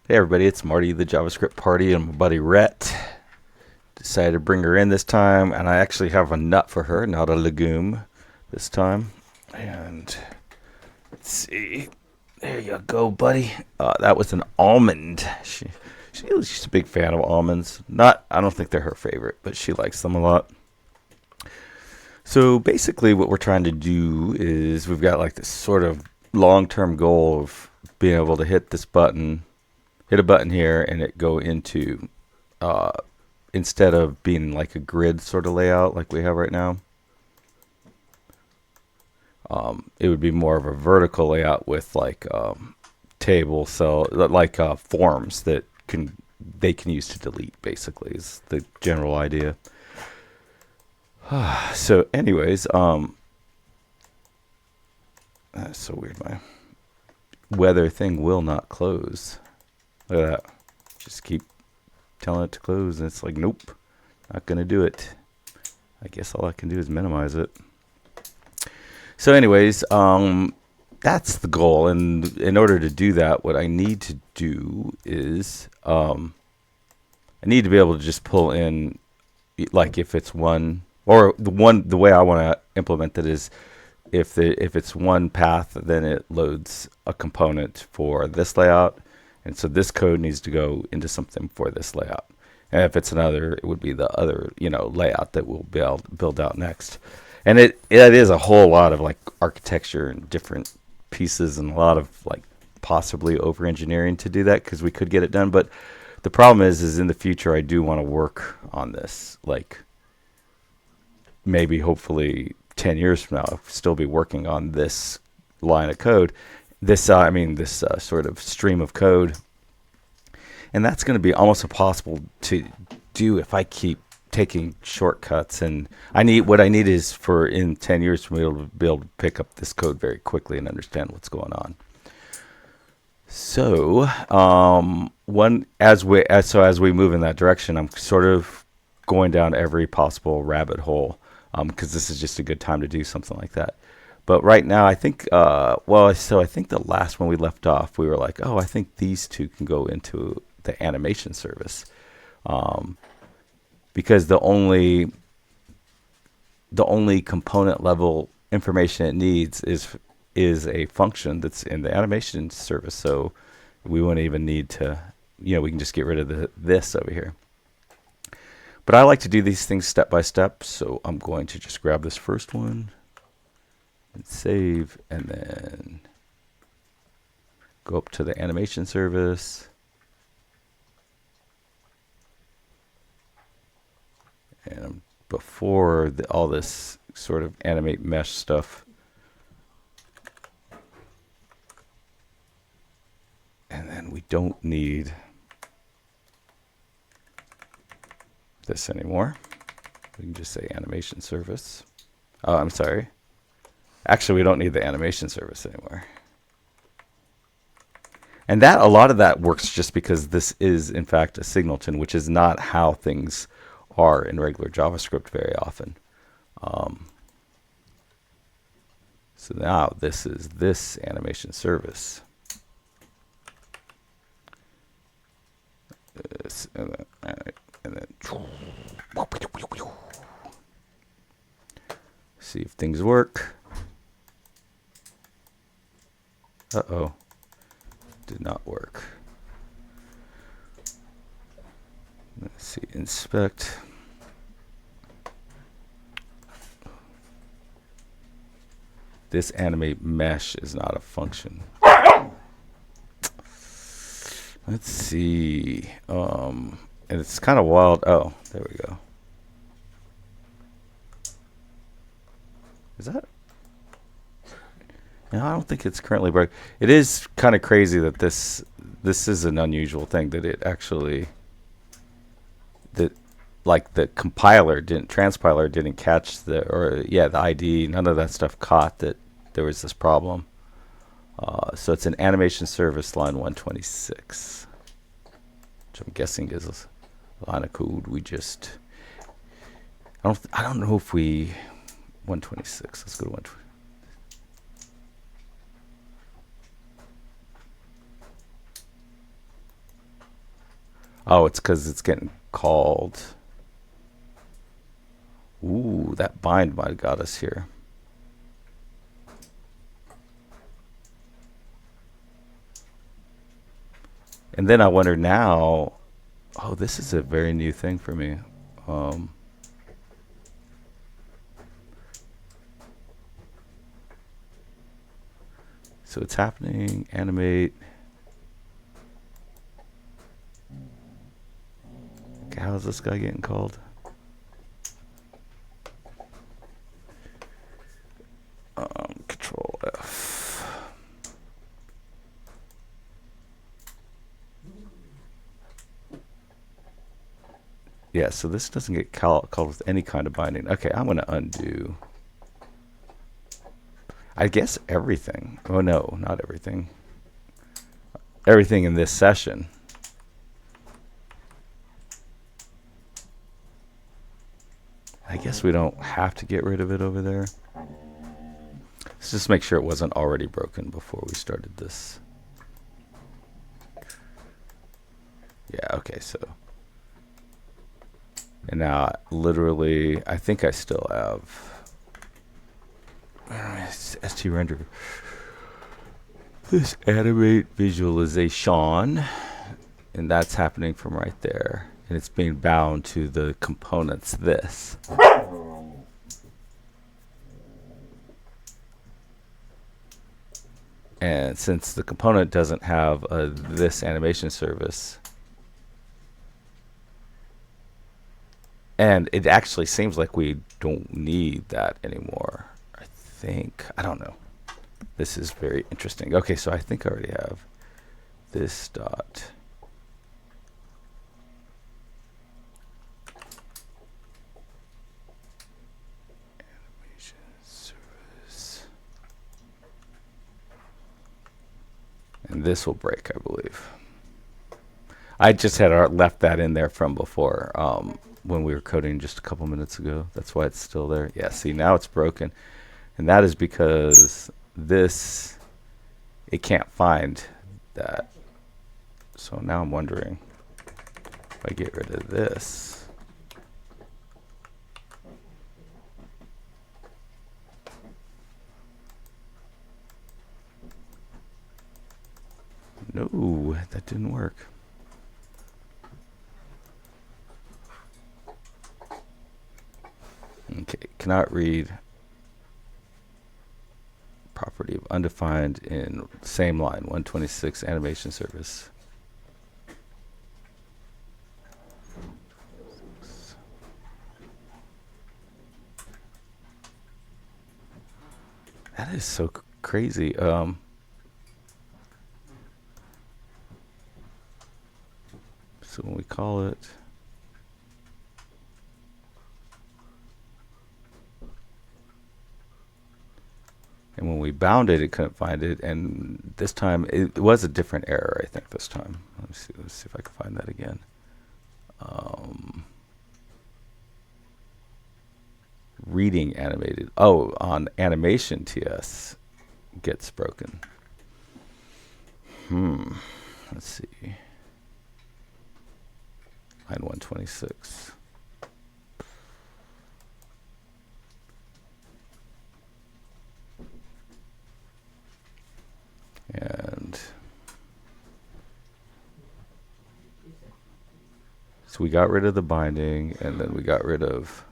Hey everybody, it's Marty, the JavaScript party, and my buddy Rhett. Decided to bring her in this time, and I actually have a nut for her, not a legume this time. And let's see. There you go, buddy. That was an almond. She's a big fan of almonds. I don't think they're her favorite, but she likes them a lot. So basically what we're trying to do is we've got like this sort of long-term goal of being able to hit a button here, and it go into, instead of being like a grid sort of layout like we have right now, it would be more of a vertical layout with like table cell, like forms that they can use to delete, basically, is the general idea. So anyways, that's so weird. My weather thing will not close. Look at that. Just keep telling it to close, and it's like, nope, not going to do it. I guess all I can do is minimize it. So anyways, that's the goal. And in order to do that, what I need to do is I need to be able to just pull in, like if it's one, or the way I want to implement that is if it's one path, then it loads a component for this layout. And so this code needs to go into something for this layout. And if it's another, it would be the other, layout that we'll build out next. And it is a whole lot of like architecture and different pieces, and a lot of like possibly over engineering to do that, because we could get it done. But the problem is in the future, I do want to work on this, like maybe hopefully 10 years from now, I'll still be working on this line of code. This sort of stream of code, and that's going to be almost impossible to do if I keep taking shortcuts. And what I need is for in 10 years for me to be able to pick up this code very quickly and understand what's going on. So as we move in that direction, I'm sort of going down every possible rabbit hole, because this is just a good time to do something like that. But right now, I think, I think the last one we left off, we were like, I think these two can go into the animation service, because the only component level information it needs is a function that's in the animation service. So we wouldn't even need to, we can just get rid of this over here. But I like to do these things step by step, so I'm going to just grab this first one and save, and then go up to the animation service, and before all this sort of animate mesh stuff, and then we don't need this anymore. We can just say animation service. Oh, I'm sorry. Actually, we don't need the animation service anymore. And a lot of that works just because this is, in fact, a singleton, which is not how things are in regular JavaScript very often. So now this is this animation service. And then see if things work. Uh-oh. Did not work. Let's see, inspect. This animate mesh is not a function. Let's see. And it's kind of wild. Oh, there we go. Is that? No, I don't think it's currently broken. It is kind of crazy that this is an unusual thing, that it actually, that like the transpiler didn't catch the ID. None of that stuff caught that there was this problem. So it's an animation service line 126, which I'm guessing is a line of code we just. I don't know if we 126. Let's go to 120. Oh, it's because it's getting called. Ooh, that bind might have got us here. And then I wonder now, oh, this is a very new thing for me. So it's happening, animate. Okay, how's this guy getting called? Control F. Yeah, so this doesn't get called with any kind of binding. Okay, I'm going to undo. I guess everything. Oh, no, not everything. Everything in this session. I guess we don't have to get rid of it over there. Let's just make sure it wasn't already broken before we started this. Yeah, okay, so. And now, literally, I think I still have ST-render. This animate visualization, and that's happening from right there. And it's being bound to the components this. And since the component doesn't have this animation service, and it actually seems like we don't need that anymore, I think. I don't know. This is very interesting. Okay, so I think I already have this dot. Animation service. And this will break, I believe. I just had left that in there from before when we were coding just a couple minutes ago. That's why it's still there. Yeah, see, now it's broken. And that is because this, it can't find that. So now I'm wondering if I get rid of this. No, that didn't work. Okay, cannot read property of undefined in same line, 126 animation service. That is so crazy. So when we call it, and when we bound it, it couldn't find it. And this time, it was a different error, I think, this time. Let's see if I can find that again. Reading animated. Oh, on animation TS gets broken. Let's see. Line 126. And so we got rid of the binding, and then we got rid of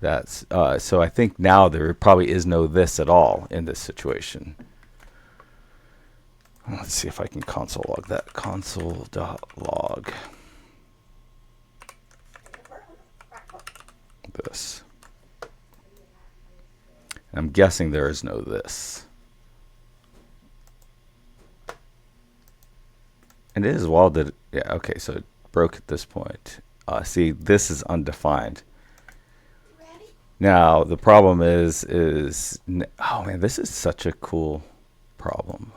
that. So I think now there probably is no this at all in this situation. Let's see if I can console log that. Console.log this. I'm guessing there is no this. And it is well did. Yeah, okay, so it broke at this point. See, this is undefined. Now, the problem is, oh man, this is such a cool problem.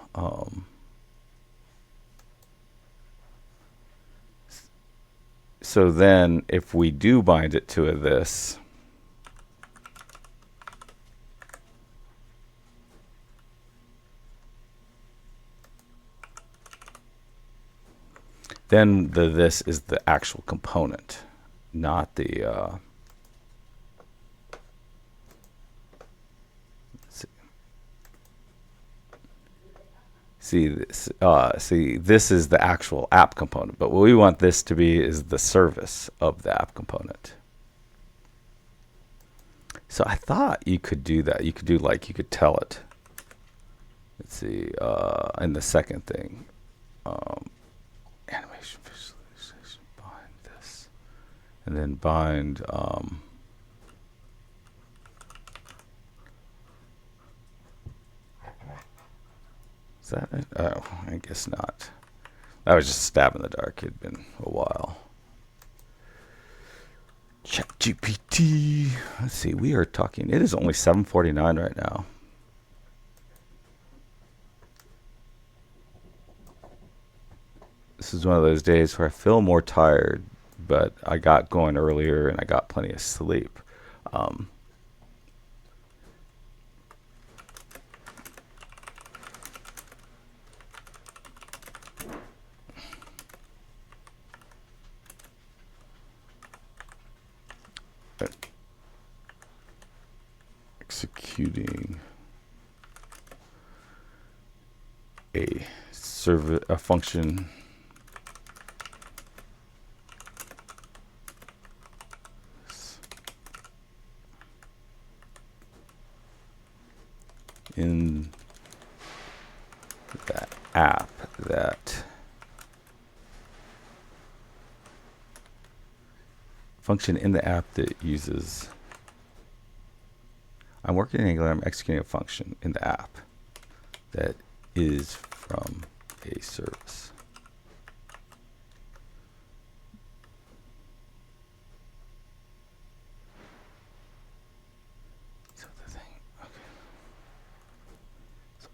So then if we do bind it to a this, Then the this is the actual component, not the see this is the actual app component, but what we want this to be is the service of the app component. So I thought you could do that. You could do like, you could tell it. Let's see, and the second thing, animation visualization, bind this, and then bind is that it? Oh, I guess not. That was just a stab in the dark. It had been a while. ChatGPT. Let's see, we are talking, it is only 7:49 right now. This is one of those days where I feel more tired, but I got going earlier and I got plenty of sleep. Executing a function in the app that function in the app that uses, I'm working in Angular, I'm executing a function in the app that is from a service. So the thing, okay. So,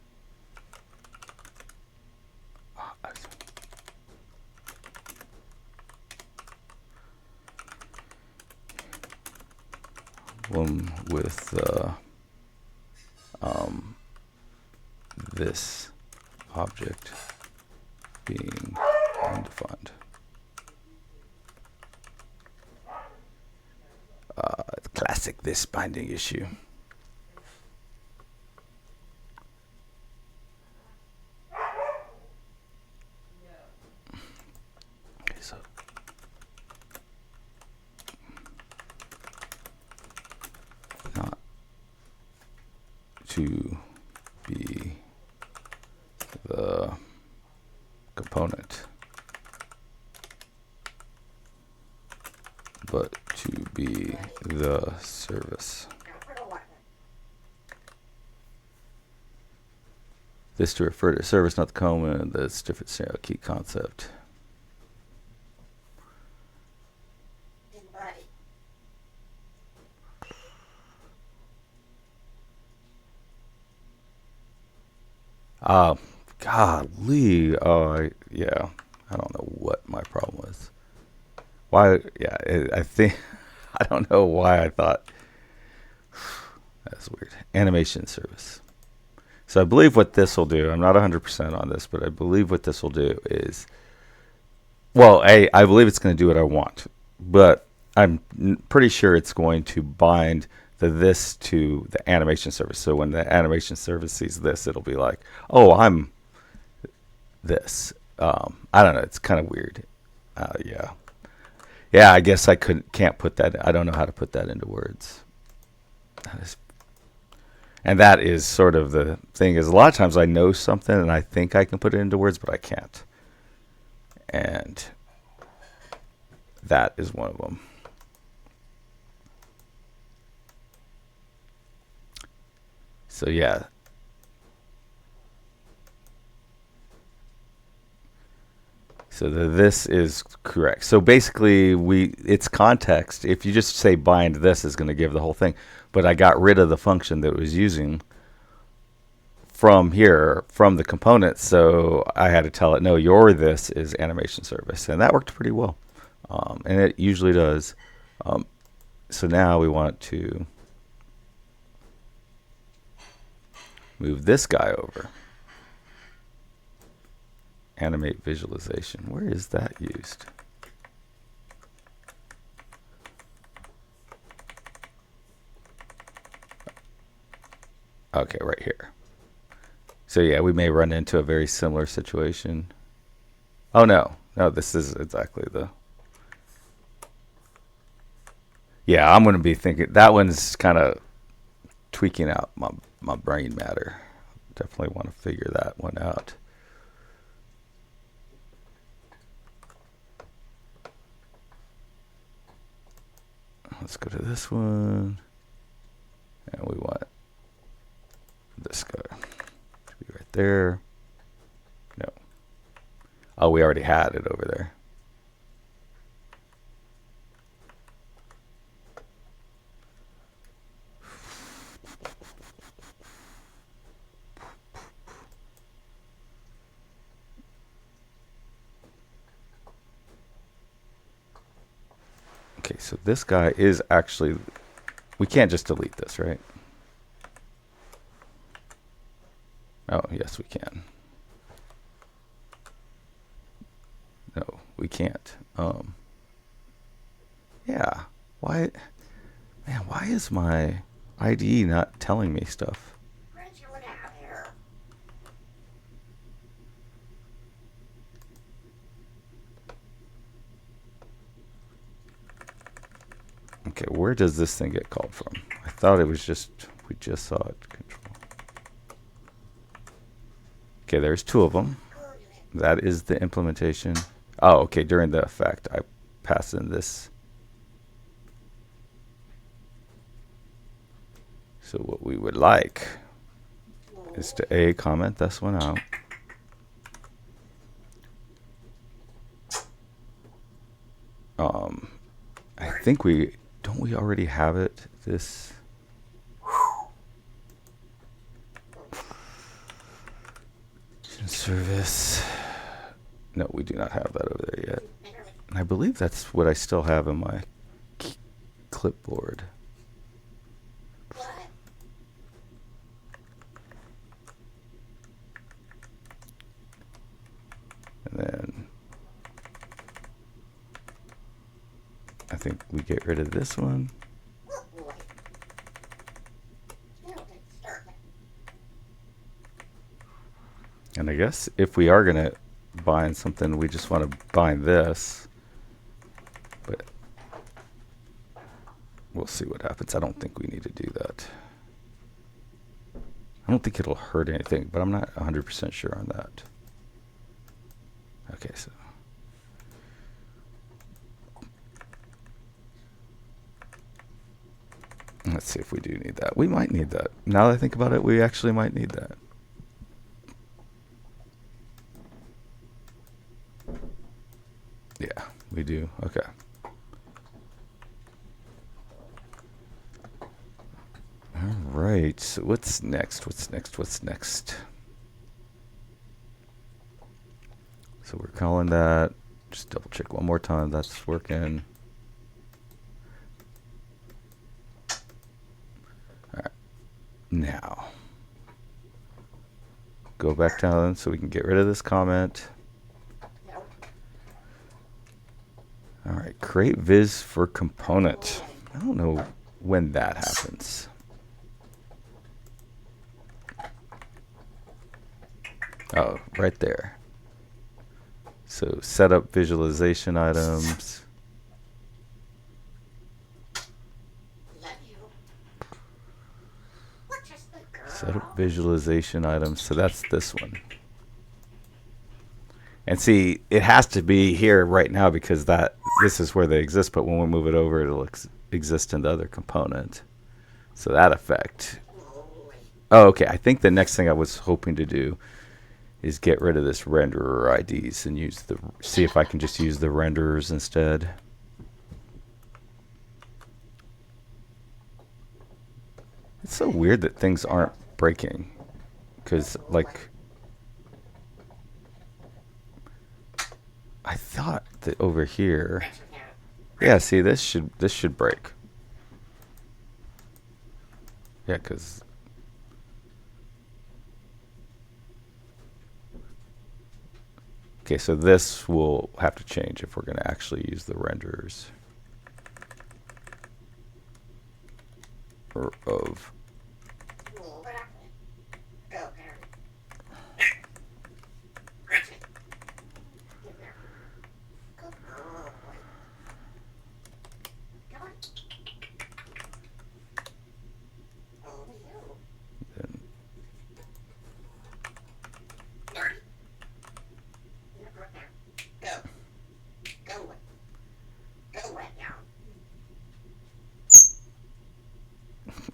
one with this object being undefined. Classic this binding issue. Okay, so not to be the component, but to be the service. This to refer to service, not the component. That's different scenario key concept. Golly. Yeah. I don't know what my problem was. Why? Yeah, I think, I don't know why I thought. That's weird. Animation service. So I believe what this will do, I'm not 100% on this, but I believe what this will do is, well, I believe it's going to do what I want, but I'm pretty sure it's going to bind the this to the animation service. So when the animation service sees this, it'll be like, oh, I'm this. I don't know. It's kind of weird. Yeah. Yeah, I guess I can't put that. I don't know how to put that into words. And that is sort of the thing, is a lot of times I know something and I think I can put it into words, but I can't. And that is one of them. So yeah. So this is correct. So basically, it's context. If you just say bind this, is going to give the whole thing. But I got rid of the function that it was using from here, from the component. So I had to tell it, no, your this is animation service. And that worked pretty well. And it usually does. So now we want to move this guy over. animate visualization. Where is that used? Okay, right here. So yeah, we may run into a very similar situation. Oh no, no, this is exactly the. Yeah, I'm gonna be thinking that one's kind of tweaking out my brain matter. Definitely want to figure that one out. Let's go to this one, and we want this guy to be right there. No. Oh, we already had it over there. Okay, so this guy is actually, we can't just delete this, right? Oh, yes, we can. No, we can't. Yeah. Why, man, why is my IDE not telling me stuff? Okay, where does this thing get called from? I thought it was just, we just saw it. Control. Okay, there's two of them. That is the implementation. Oh, okay, during the effect, I pass in this. So what we would like is to comment this one out. I think don't we already have it? This. Service. No, we do not have that over there yet. And I believe that's what I still have in my clipboard. And then I think we get rid of this one. And I guess if we are going to bind something, we just want to bind this. But we'll see what happens. I don't think we need to do that. I don't think it'll hurt anything, but I'm not 100% sure on that. Okay, so. Let's see if we do need that. We might need that. Now that I think about it, we actually might need that. Yeah, we do. Okay. All right. So what's next? What's next? What's next? So we're calling that. Just double check one more time. That's working. All right. Now, go back down so we can get rid of this comment. All right, create viz for component. I don't know when that happens. Oh, right there. So set up visualization items. Set up visualization items. So that's this one. And see, it has to be here right now because this is where they exist, but when we move it over, it'll exist in the other component. So that effect. Oh, okay. I think the next thing I was hoping to do is get rid of this renderer IDs and see if I can just use the renderers instead. It's so weird that things aren't breaking, because like I thought that over here, yeah, see, this should break. Yeah, because Okay, so this will have to change if we're going to actually use the renderers of.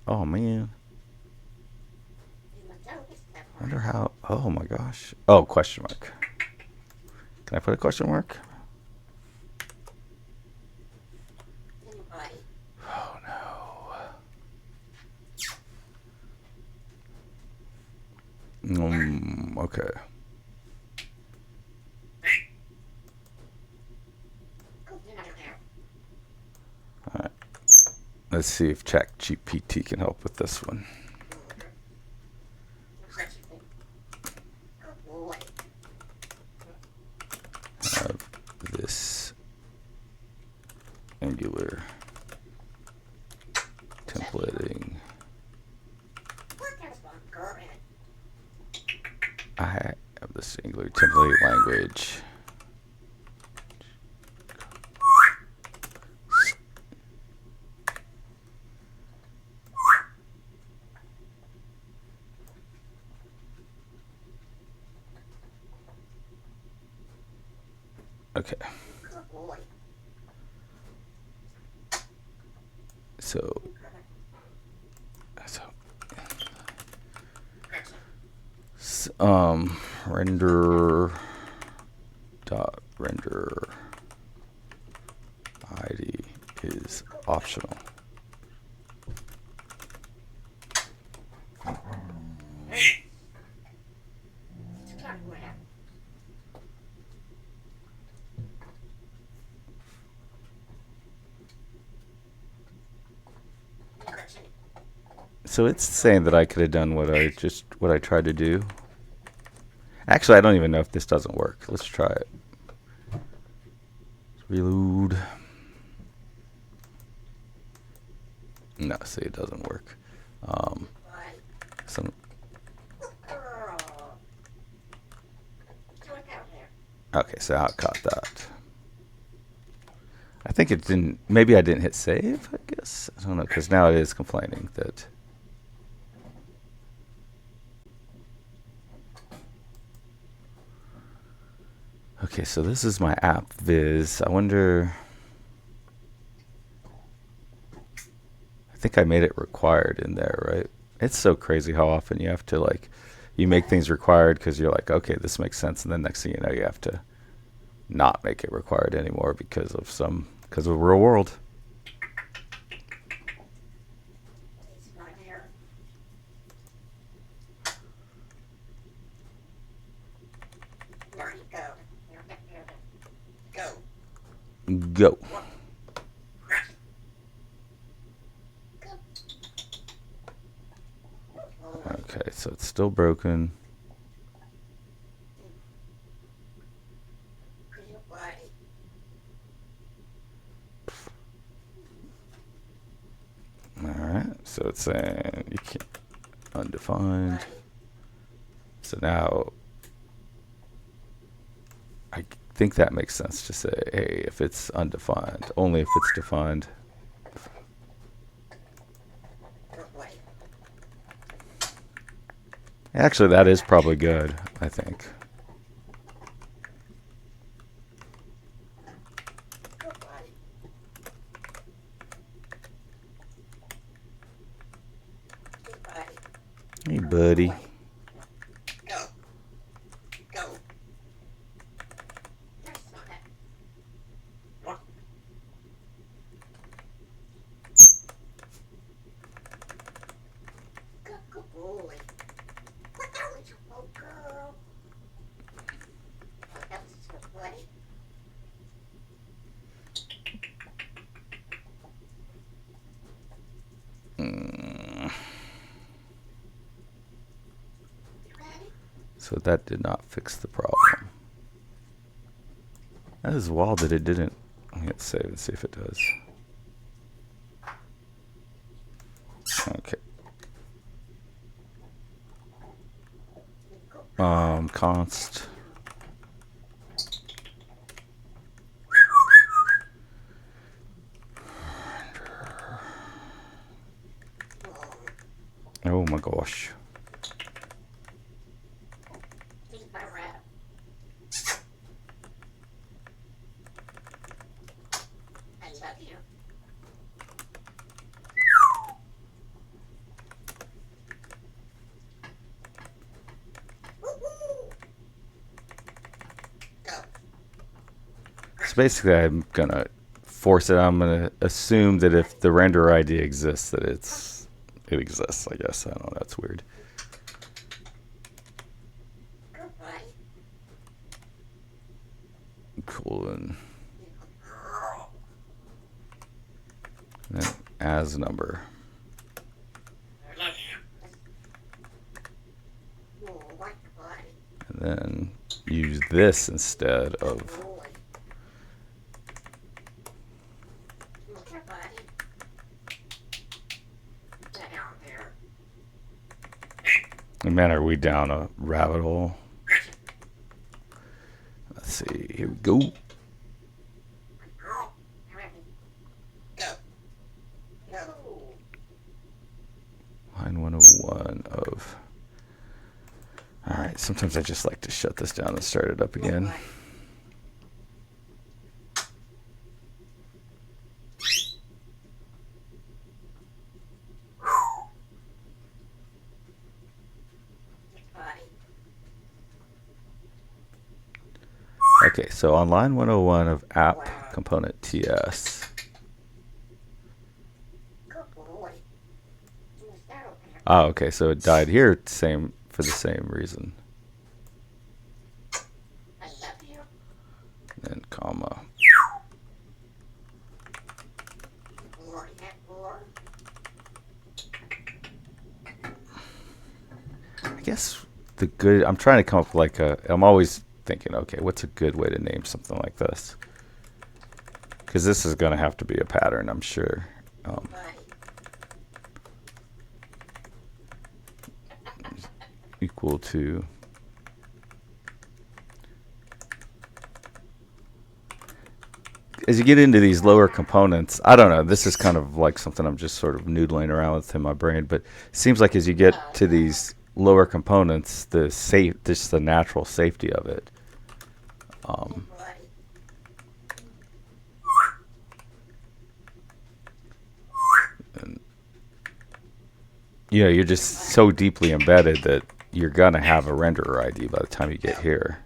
Oh man. Wonder how. Oh my gosh. Oh, question mark. Can I put a question mark? Oh no. Okay. All right. Let's see if ChatGPT can help with this one. Have this Angular templating. I have this Angular template language. Okay. So render dot render ID is optional. So it's saying that I could have done what I tried to do. Actually, I don't even know if this doesn't work. Let's try it. Reload. No, see, it doesn't work. Okay, so I caught that. I think it didn't. Maybe I didn't hit save. I guess I don't know because now it is complaining that. Okay, so this is my app viz. I wonder. I think I made it required in there, right? It's so crazy how often you have to like, you make things required because you're like, okay, this makes sense, and then next thing you know, you have to not make it required anymore because of real world. Go. Okay, so it's still broken. Alright, so it's saying you can't undefined. So now I think that makes sense to say, hey, if it's undefined, only if it's defined. Actually, that is probably good, I think. Hey, buddy. So that did not fix the problem. That is wild that it didn't. I'm gonna save and see if it does. Okay. Const. Oh my gosh. So basically, I'm gonna force it. I'm gonna assume that if the render ID exists, that it exists. I guess I don't know. That's weird. Cool. And then as number. And then use this instead of. Man, are we down a rabbit hole? Let's see. Here we go. Line 101 of. All right. Sometimes I just like to shut this down and start it up again. Okay, so on line 101 of app component TS. Oh, okay, so it died here for the same reason. And comma. I guess I'm trying to come up with I'm always thinking, okay, what's a good way to name something like this? Because this is going to have to be a pattern, I'm sure. Equal to. As you get into these lower components, I don't know, this is kind of like something I'm just sort of noodling around with in my brain, but it seems like as you get to these lower components, just the natural safety of it. And, you're just so deeply embedded that you're going to have a renderer ID by the time you get here.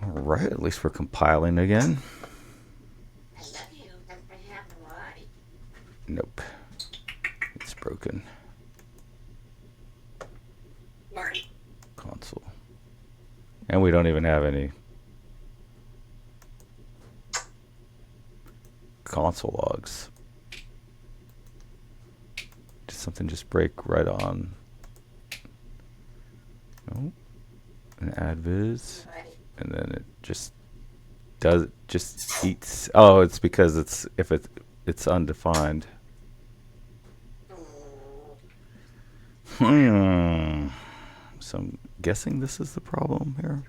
All right, at least we're compiling again. Nope. It's broken. Console. And we don't even have any console logs. Did something just break right on? No. And add viz. And then it just eats. Oh, it's because it's undefined. So I'm guessing this is the problem here.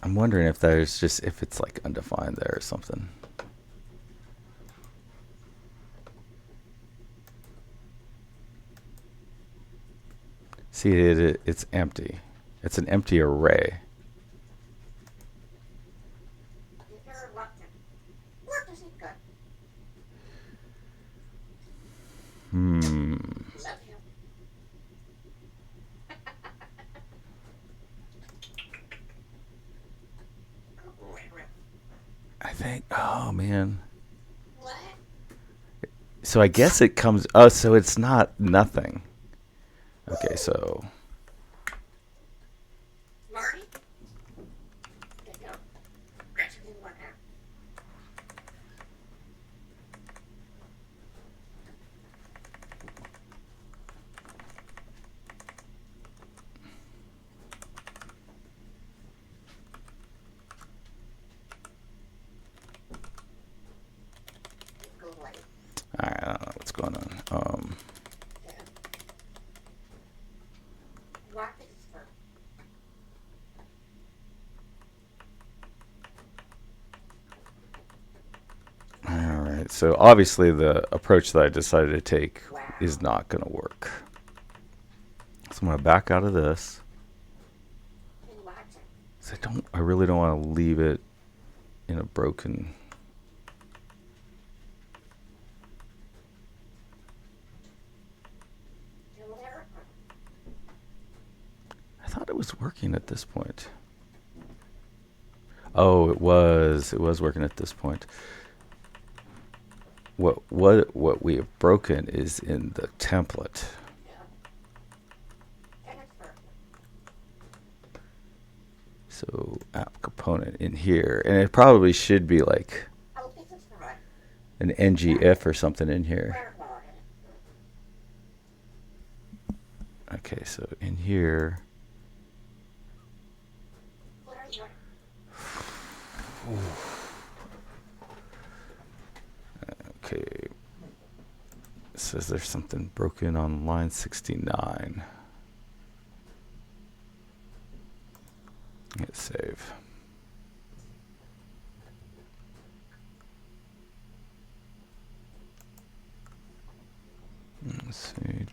I'm wondering if it's like undefined there or something. See, it's empty. It's an empty array. I think, oh man. So I guess it comes, oh, so it's not nothing. Okay, so. I don't know what's going on. All right, so obviously the approach that I decided to take is not going to work. So I'm going to back out of this. So I really don't want to leave it in a broken. I thought it was working at this point. Oh, it was working at this point. What we have broken is in the template. So app component in here, and it probably should be like an ngIf or something in here. Okay, so in here. Okay. It says there's something broken on line 69. Hit save. Let's see.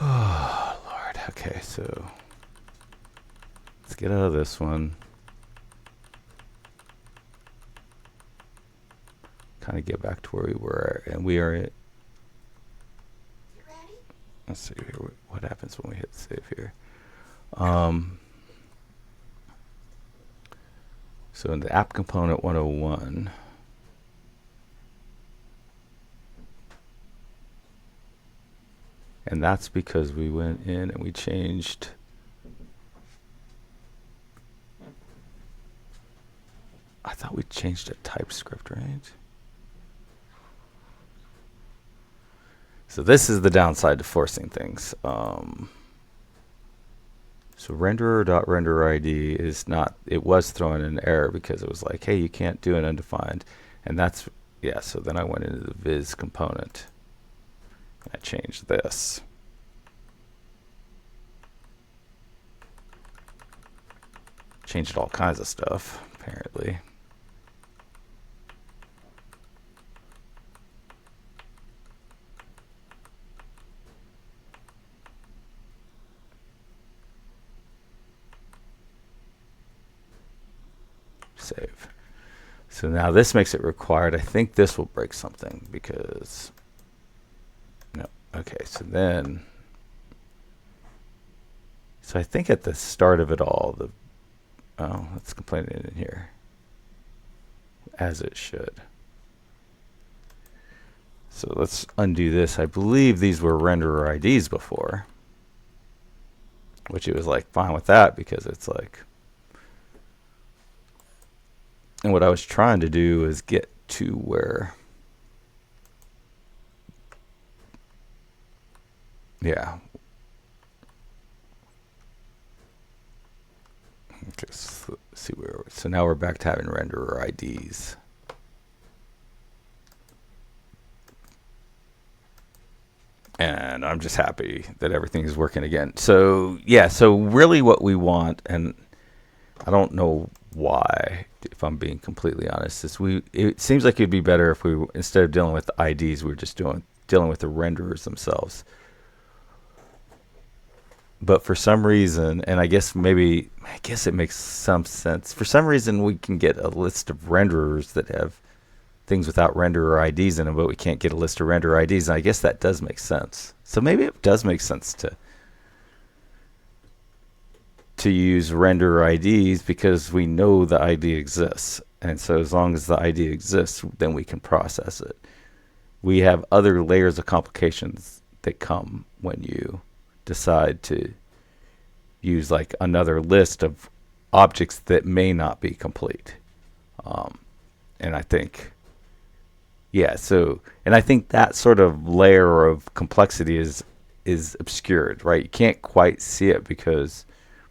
Oh, Lord. Okay, so let's get out of this one. Kind of get back to where we were, and we are at. Let's see here. What happens when we hit save here? So in the app component 101, and that's because we went in and we changed. I thought we changed a TypeScript, right? So this is the downside to forcing things. So renderer.renderID is not, it was throwing an error because it was like, hey, you can't do an undefined. And that's, yeah, so then I went into the viz component. And I changed this. Changed all kinds of stuff, apparently. Save. So now this makes it required. I think this will break something because, no. Okay, so then, so I think at the start of it all, let's complain it in here, as it should. So let's undo this. I believe these were renderer IDs before, which it was like fine with that because it's like, and what I was trying to do is get to where, yeah. Okay, so let's see where, so now we're back to having renderer IDs. And I'm just happy that everything is working again. So yeah, so really what we want, and I don't know why, if I'm being completely honest, is it seems like it'd be better if we, instead of dealing with the IDs, we were just dealing with the renderers themselves. but for some reason, and I guess it makes some sense. For some reason, we can get a list of renderers that have things without renderer IDs in them, but we can't get a list of renderer IDs. And I guess that does make sense. So maybe it does make sense to use renderer IDs because we know the ID exists. And so as long as the ID exists, then we can process it. We have other layers of complications that come when you decide to use like another list of objects that may not be complete. And I think, yeah, so, and I think that sort of layer of complexity is obscured, right? You can't quite see it because,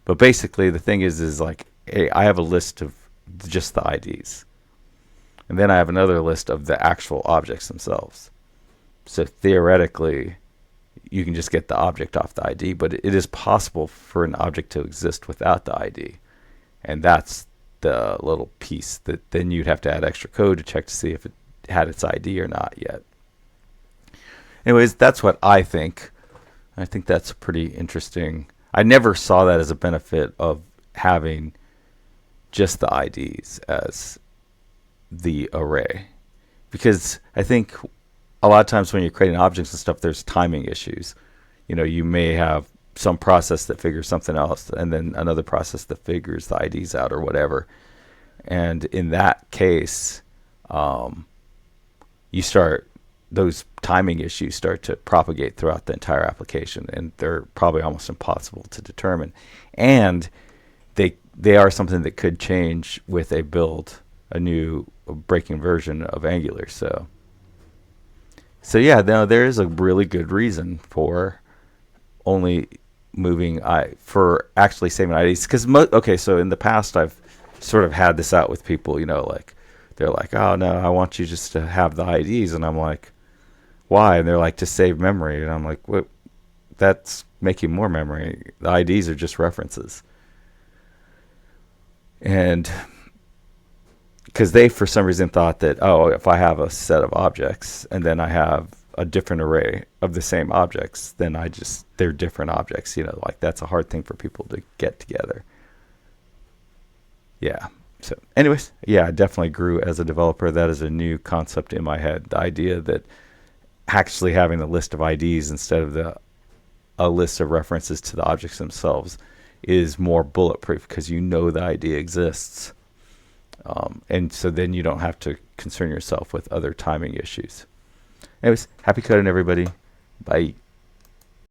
but basically the thing is like, hey, I have a list of just the IDs. And then I have another list of the actual objects themselves. So theoretically, you can just get the object off the ID, but it is possible for an object to exist without the ID. And that's the little piece that then you'd have to add extra code to check to see if it had its ID or not yet. Anyways, that's what I think. I think that's pretty interesting. I never saw that as a benefit of having just the IDs as the array, because I think a lot of times when you're creating objects and stuff, there's timing issues. You know, you may have some process that figures something else and then another process that figures the IDs out or whatever. And in that case, those timing issues start to propagate throughout the entire application, and they're probably almost impossible to determine. And they are something that could change with a build, a new breaking version of Angular. So yeah, now there is a really good reason for only for actually saving IDs. Because okay, so in the past I've sort of had this out with people, you know, like they're like, oh no, I want you just to have the IDs, and I'm like, why? And they're like, to save memory, and I'm like, what? That's making more memory. The IDs are just references. And because they, for some reason, thought that, oh, if I have a set of objects and then I have a different array of the same objects, then they're different objects. You know, like that's a hard thing for people to get together. Yeah. So anyways, yeah, I definitely grew as a developer. That is a new concept in my head. The idea that actually having a list of IDs instead of a list of references to the objects themselves is more bulletproof because you know the ID exists. And so then you don't have to concern yourself with other timing issues. Anyways, happy coding, everybody. Bye.